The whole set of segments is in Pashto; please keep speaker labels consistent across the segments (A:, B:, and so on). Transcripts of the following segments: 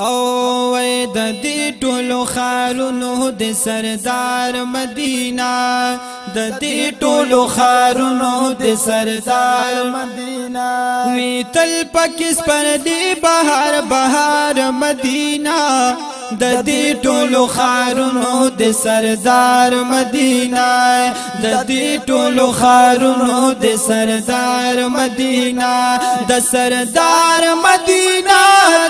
A: او وای د دې ټولو خارونو د سردار مدینه د دې ټولو خارونو د سردار مدینه وی تل پکې پر دې بهار بهار مدینه د دې ټولو خارونو د سردار مدینه د دې ټولو خارونو د سردار مدینه د سردار مدینه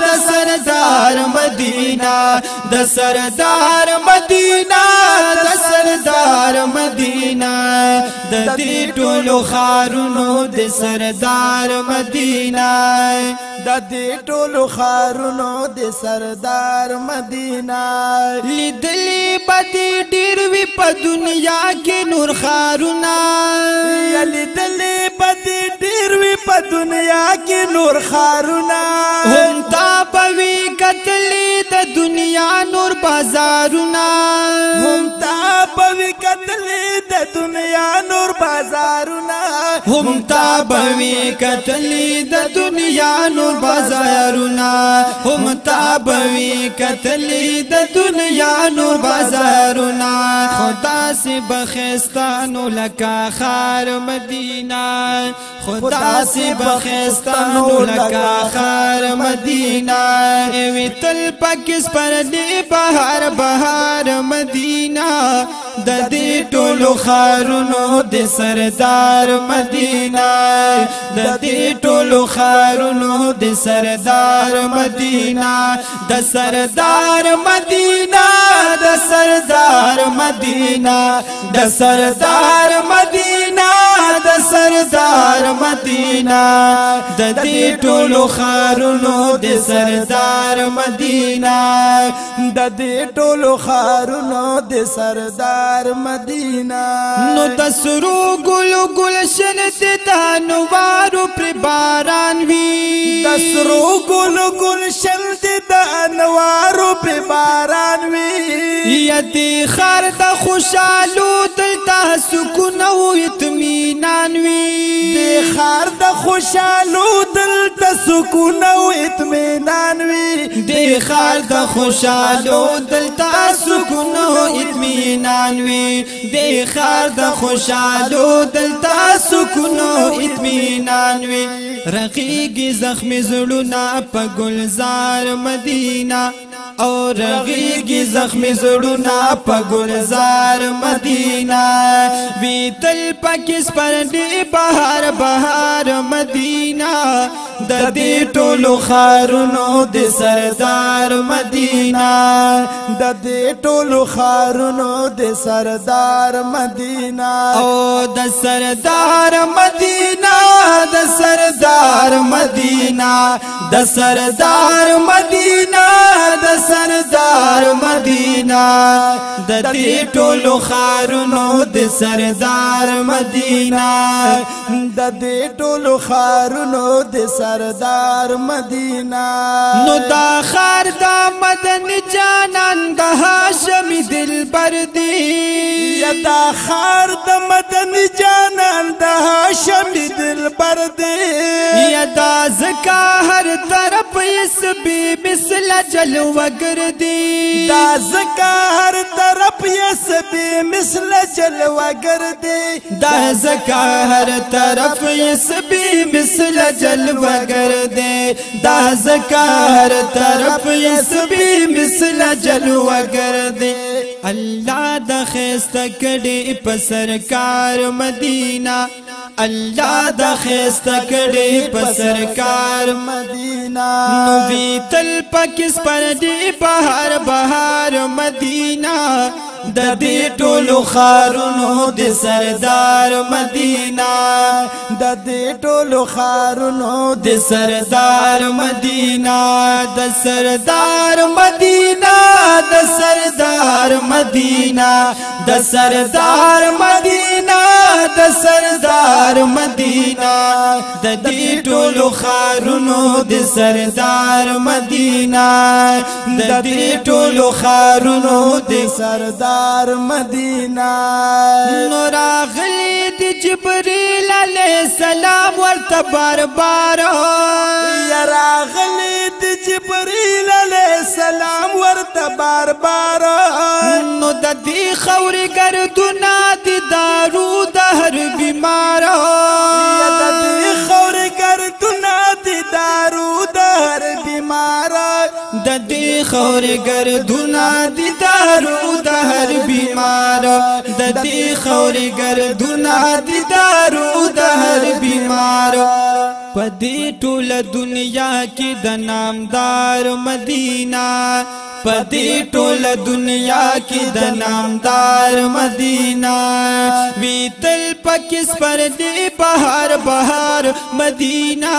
A: د سردار مدینه د سردار مدینه د سردار مدینه د دې ټولو خارونو د سردار مدینه
B: د دې ټولو خارونو د سردار مدینه
A: لیدلی بدی ډیر وی په دنیا کې نور خارونه
B: لیدلی بدی ډیر وی په دنیا کې نور خارونه
A: هم تا پوي کتلی د دنیا نور بازارونه
B: هم تا پوي کتلی د دنیا نور بازارونه
A: هم تا پوي کتلی د دنیا نور بازارونه هم تا پوي کتلی د دنیا نور بازارونه خدا سے بخستانو لکا خار مدینہ خدا سے بخستانو لکا خار مدینہ وی تل پکس پر دی بہار بہار مدینہ د دې ټولو خارونو د سردار مدینہ د دې ټولو خارونو د سردار مدینہ د سردار مدینہ د سردار مدینہ د سردار مدینہ د سردار مدینہ د دې ټولو خارونو د سردار مدینہ
B: د دې ټولو خارونو د سردار مدینہ
A: نو د سرو ګلو ګلشن د انوارو پر باران وی
B: د سرو ګلو گلشن د انوارو پر باران وی
A: یدی خار د خوشالو دلته سکون او اطمینان وی
B: د خار د خوشالو دلته سکون او اطمینان وی
A: د خار د خوشالو دلته سکون او اطمینان وی د خار د خوشالو دلته سکون او اطمینان وی رقیق زخم زړونه په گلزار مدینہ او رقیق زخم زړونه په گلزار مدینہ وی تل پکس پر دی بهار بهار مدینہ د دې ټولو خارونو د سردار مدینہ
B: د دې ټولو خارونو د سردار مدینہ
A: او د سردار مدینہ د سردار مدینہ د سردار مدینہ د سردار مدینہ د دې ټولو خارونو د سردار مدینہ
B: د دې ټولو خارونو د سردار مدینہ
A: نو دا خار دا مدن جانان د هاشم دلبر دی
B: یا دا خار د مدن جانان د هاشم دلبر دی
A: یا دا زکا هر طرف اس بی مثل جلوہ گردی
B: دا زکا ہر طرف اس بی مثل جلوہ گردی
A: دا زکا ہر طرف اس بی مثل جلوہ گردی دا زکا ہر طرف اس بی مثل جلوہ گردی اللہ دا خیست کڑی پا سرکار مدینہ اللہ دا خیست کڑی پا سرکار
B: مدینہ
A: نوی تل پکس پر دی بہار بہار مدینہ د دې ټولو خارونو د سردار مدینہ
B: د دې ټولو خارونو
A: د سردار مدینہ د سردار مدینہ د سردار مدینہ د سردار مدینہ د سردار مدینہ د دې ټولو خارونو د سردار مدینہ د دې ټولو خارونو د
B: سردار مدینہ
A: نور اغلی دی جبریل علیہ السلام ورته بار بار
B: یا راغلی دی جبریل علیہ سلام ورته بار بار
A: نو د دې خورې ګردونه دي دارو د هر بیمار
B: د دې خورې ګردونه دي دارو د هر بیمار
A: د دې خورې ګردونه دي دارو د هر بیمار د دې خورې ګردونه دي دارو د هر بیمار پدې ټوله دنیا کې د نامدار مدینہ پدې ټوله دنیا کې د نامدار مدینہ وی تل پکس پر دې بهار بهار مدینہ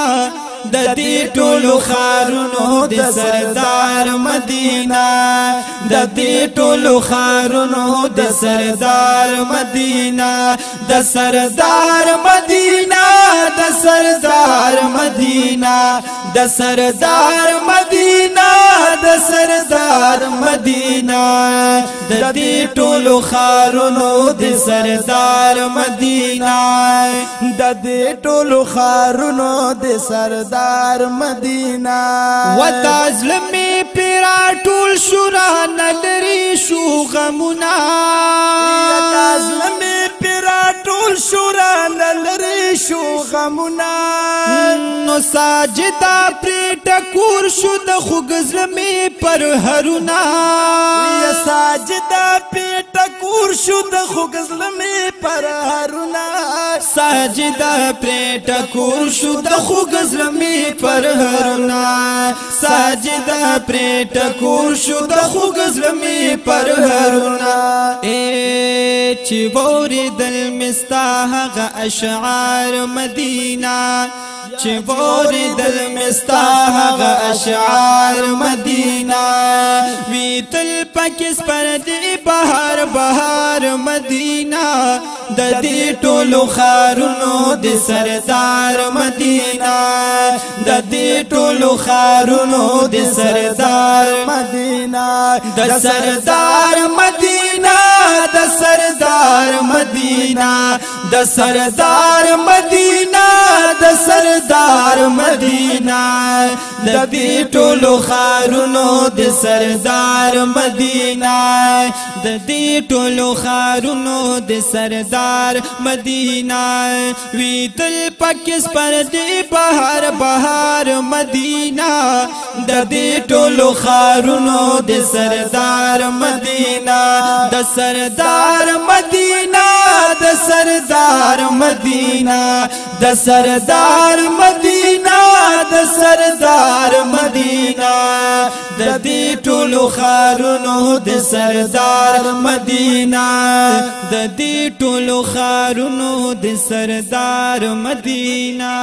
A: د دې ټولو خارونو د سردار مدینہ د دې ټولو خارونو د سردار مدینہ د سردار مدینہ د سردار مدینہ د سردار مدینہ د سردار مدینہ د دې ټولو خارونو د سردار مدینہ
B: د دې ټولو خارونو د سردار مدینہ
A: وتظلمي پیرا ټول شورا نلري شو غمنا
B: وتظلمي پیرا ټول شورا نلري شو غمنا
A: نو ساجدا پریټ کور شو د خوګزلمي پر هرونا
B: یا ساجدا پریټ کور شو د خوګزلمي پر هرونا
A: ساجدا پریټ کور شو د خوګزلمي پر هرونا ساجدا پریټ کور شو د خوګزلمي پر هرونا چې ووري دل مستاغه اشعار مدینہ چې ووري دل مستاغه اشعار مدینہ وی تل پکس پر دی بهار بهار مدینہ د دې ټولو خارونو د سردار مدینہ د دې ټولو خارونو د سردار
B: مدینہ
A: د سردار مدینہ د سردار مدینہ د سردار مدینہ د سردار مدینہ د دې ټولو خارونو د سردار مدینہ د دې ټولو خارونو د سردار مدینہ وی تل پکس پر دی بهار بهار مدینہ د دې ټولو خارونو د سردار مدینہ د سردار مدینہ د سردار مدینہ د سردار مدینہ د سردار مدینہ د دې ټولو خارونو د سردار مدینہ د دې ټولو خارونو د سردار مدینہ